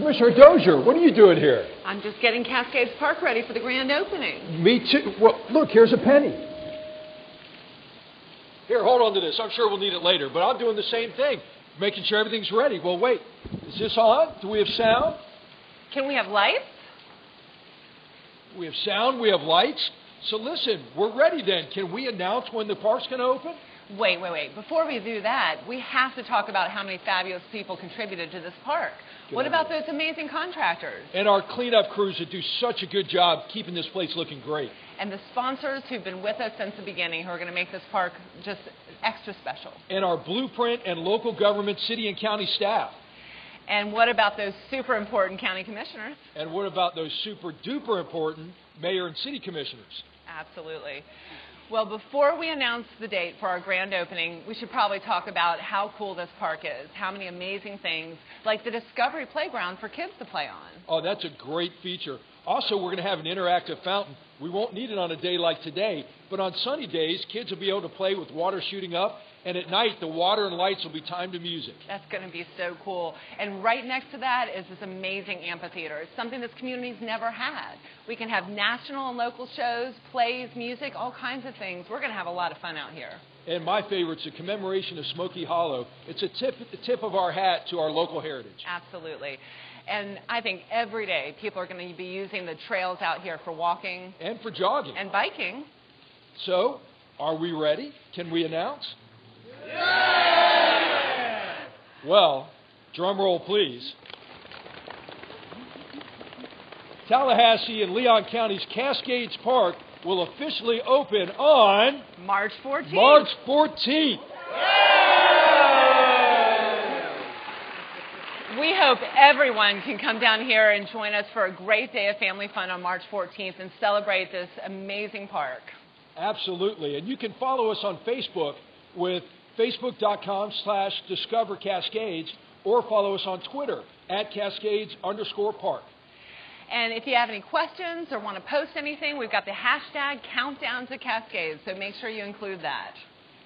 Commissioner Dozier, what are you doing here? I'm just getting Cascades Park ready for the grand opening. Me too. Well, look, here's a penny. Here, hold on to this. I'm sure we'll need it later, but I'm doing the same thing, making sure everything's ready. Well, wait. Is this on? Do we have sound? Can we have lights? We have sound. We have lights. So listen, we're ready then. Can we announce when the park's going to open? Wait. Before we do that, we have to talk about how many fabulous people contributed to this park. What about those amazing contractors? And our cleanup crews that do such a good job keeping this place looking great. And the sponsors who've been with us since the beginning who are going to make this park just extra special. And our blueprint and local government, city and county staff. And what about those super important county commissioners? And what about those super duper important mayor and city commissioners? Absolutely. Well, before we announce the date for our grand opening, we should probably talk about how cool this park is, how many amazing things, like the Discovery Playground for kids to play on. Oh, that's a great feature. Also, we're going to have an interactive fountain. We won't need it on a day like today, but on sunny days, kids will be able to play with water shooting up, and at night, the water and lights will be timed to music. That's going to be so cool. And right next to that is this amazing amphitheater. It's something this community's never had. We can have national and local shows, plays, music, all kinds of things. We're going to have a lot of fun out here. And my favorite's a commemoration of Smoky Hollow. It's a tip of our hat to our local heritage. Absolutely. And I think every day people are going to be using the trails out here for walking. And for jogging. And biking. So, are we ready? Can we announce? Yeah! Well, drum roll please. Tallahassee and Leon County's Cascades Park will officially open on March 14th. March 14th. We hope everyone can come down here and join us for a great day of family fun on March 14th and celebrate this amazing park. Absolutely. And you can follow us on Facebook with facebook.com/discovercascades or follow us on Twitter @Cascades_Park. And if you have any questions or want to post anything, we've got the hashtag #CountdownsAtCascades, so make sure you include that.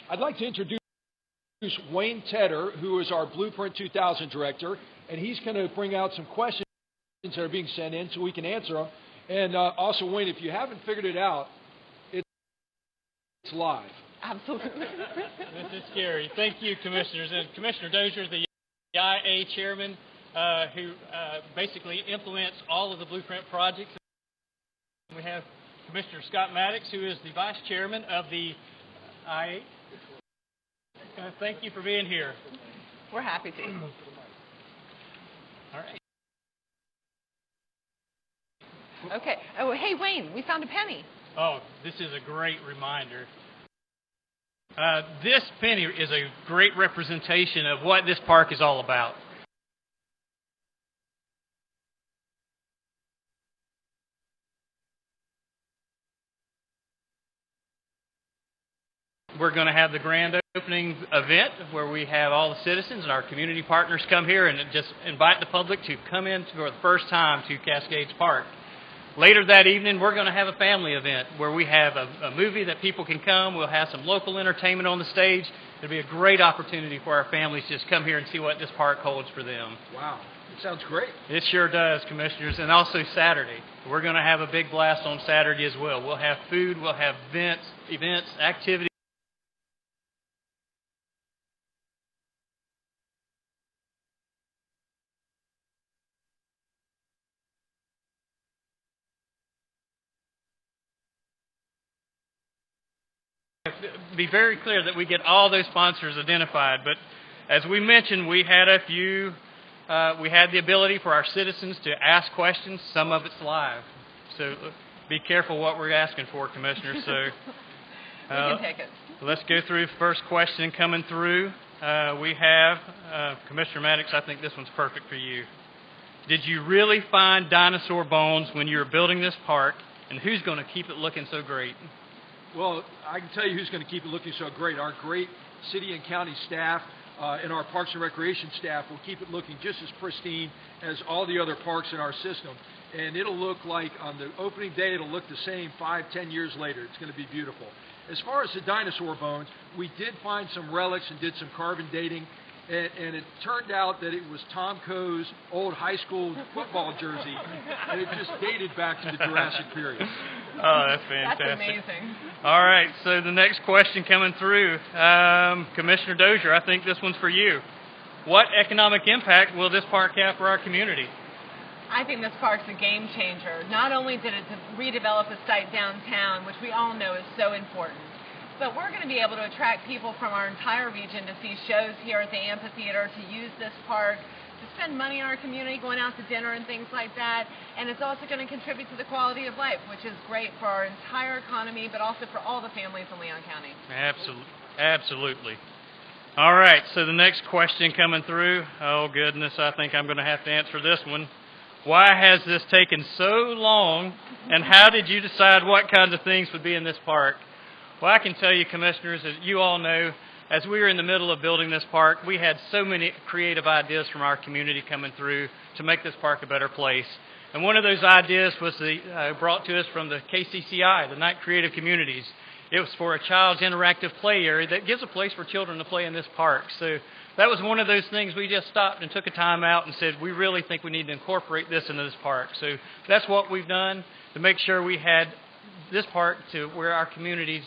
I'd like to introduce Wayne Tedder, who is our Blueprint 2000 director, and he's going to bring out some questions that are being sent in so we can answer them. And also, Wayne, if you haven't figured it out, it's live. Absolutely. This is scary. Thank you, Commissioners. And Commissioner Dozier, the IA chairman, who basically implements all of the Blueprint projects. We have Commissioner Scott Maddox, who is the vice chairman of the IA. Thank you for being here. We're happy to. All right. Okay. Oh, hey, Wayne, we found a penny. Oh, this is a great reminder. This penny is a great representation of what this park is all about. We're going to have the grand opening event where we have all the citizens and our community partners come here and just invite the public to come in for the first time to Cascades Park. Later that evening, we're going to have a family event where we have a movie that people can come. We'll have some local entertainment on the stage. It'll be a great opportunity for our families to just come here and see what this park holds for them. Wow, it sounds great. It sure does, Commissioners. And also Saturday. We're going to have a big blast on Saturday as well. We'll have food, we'll have events, activities. Be very clear that we get all those sponsors identified, but as we mentioned, we had a few, we had the ability for our citizens to ask questions. Some of it's live, so be careful what we're asking for, Commissioners. So we can take it. Let's go through first question coming through. We have Commissioner Maddox. I think this one's perfect for you. Did you really find dinosaur bones when you were building this park, and who's going to keep it looking so great? Well, I can tell you who's going to keep it looking so great. Our great city and county staff and our Parks and Recreation staff will keep it looking just as pristine as all the other parks in our system. And it'll look like on the opening day, it'll look the same 5-10 years later. It's going to be beautiful. As far as the dinosaur bones, we did find some relics and did some carbon dating. and it turned out that it was Tom Coe's old high school football jersey, and it just dated back to the Jurassic period. Oh, that's fantastic. That's amazing. All right, so the next question coming through, Commissioner Dozier, I think this one's for you. What economic impact will this park have for our community? I think this park's a game changer. Not only did it redevelop the site downtown, which we all know is so important, but we're going to be able to attract people from our entire region to see shows here at the amphitheater, to use this park, to spend money in our community, going out to dinner and things like that. And it's also going to contribute to the quality of life, which is great for our entire economy, but also for all the families in Leon County. Absolutely. All right, so the next question coming through. Oh, goodness, I think I'm going to have to answer this one. Why has this taken so long, and how did you decide what kinds of things would be in this park? Well, I can tell you, Commissioners, as you all know, as we were in the middle of building this park, we had so many creative ideas from our community coming through to make this park a better place. And one of those ideas was brought to us from the KCCI, the Night Creative Communities. It was for a child's interactive play area that gives a place for children to play in this park. So that was one of those things we just stopped and took a time out and said, we really think we need to incorporate this into this park. So that's what we've done to make sure we had this park to where our communities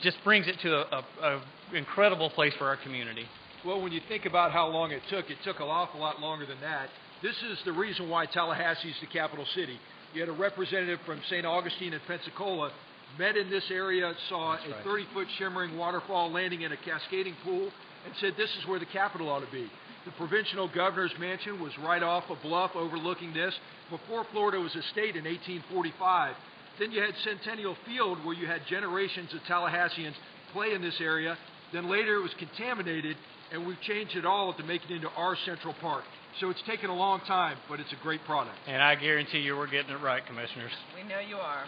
just brings it to a incredible place for our community. Well, when you think about how long it took an awful lot longer than that. This is the reason why Tallahassee is the capital city. You had a representative from St. Augustine and Pensacola met in this area, saw a 30-foot shimmering waterfall landing in a cascading pool, and said this is where the capital ought to be. The provincial governor's mansion was right off a bluff overlooking this before Florida was a state in 1845. Then you had Centennial Field, where you had generations of Tallahasseans play in this area. Then later it was contaminated, and we've changed it all to make it into our Central Park. So it's taken a long time, but it's a great product. And I guarantee you we're getting it right, Commissioners. We know you are.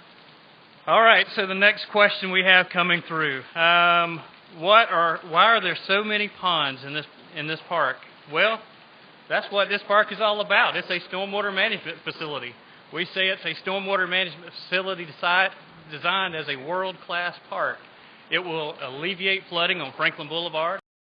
All right, so the next question we have coming through. Why are there so many ponds in this park? Well, that's what this park is all about. It's a stormwater management facility. We say it's a stormwater management facility designed as a world-class park. It will alleviate flooding on Franklin Boulevard.